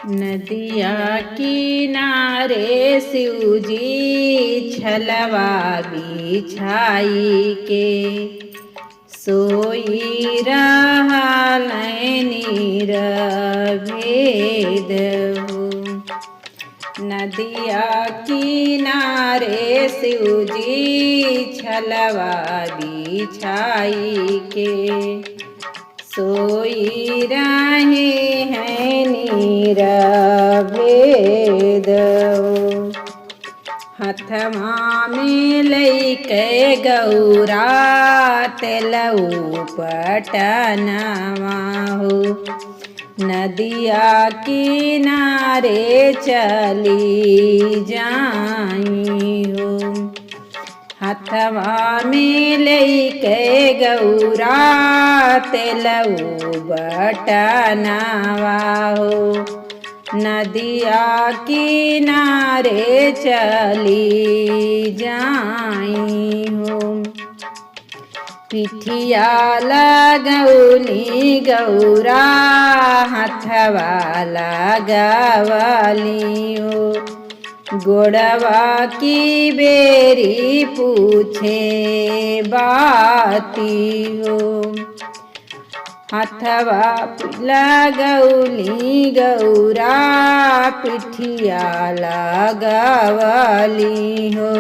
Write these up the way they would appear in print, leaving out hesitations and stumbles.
नदिया किनारे शिवजी छलवा बिछाई के सोई रहल नीर भेद हो। नदिया किनारे शिवजी छलवा बिछाई के सोई रहे हैं नीर भेद हो। हथवा में लैके गौरा तेलऊ पटनवा हो। नदिया किनारे चली जाई हो। हथवा में लैके गौरा तेलऊ बटनवा हो। नदिया किनारे चली जाई हो। पिठिया लगौली गौरा हथवा लगवली हो। गोड़वा की बेरी पूछे बाती हो। हथवा लगौली गौरा पिठिया लगवली हो।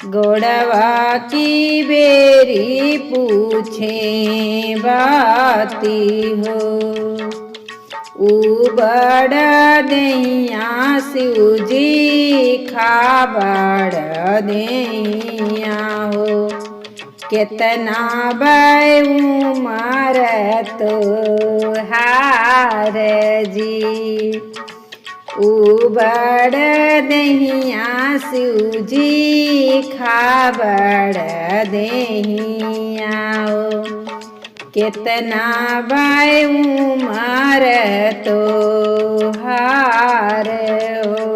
गोड़वा की बेरी पूछे बाती हो। उबड़ दैया शिवजी खाबड़ दैया हो। कितना बै उमर तोहार जी। उबड़ दैया शिवजी खाबड़ दैया हो। कितना बै उमर तोहार हो।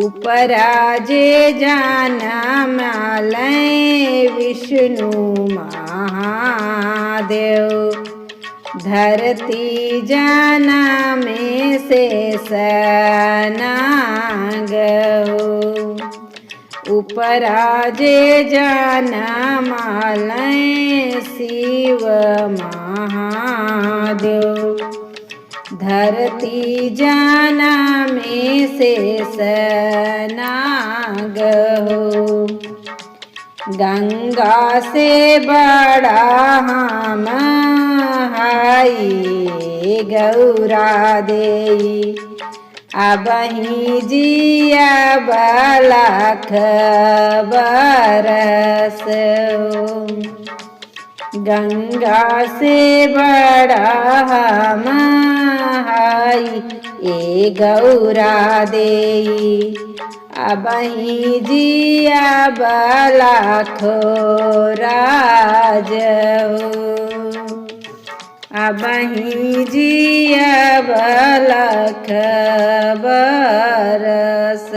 ऊपरा जे जाना मालय विष्णु महादेव। धरती जाना में से सनाग हो। ऊपरा जे जाना मालय शिव महादेव। धरती जाना में से सनाग हो। गंगा से बड़ा हम हाई गौरा देई। अबही जिया बलाख बरस हो। गंगा से बड़ा हम हाई ए गौरा देई। अबही जिया बलाखो राज हो। अबही जिया बलाख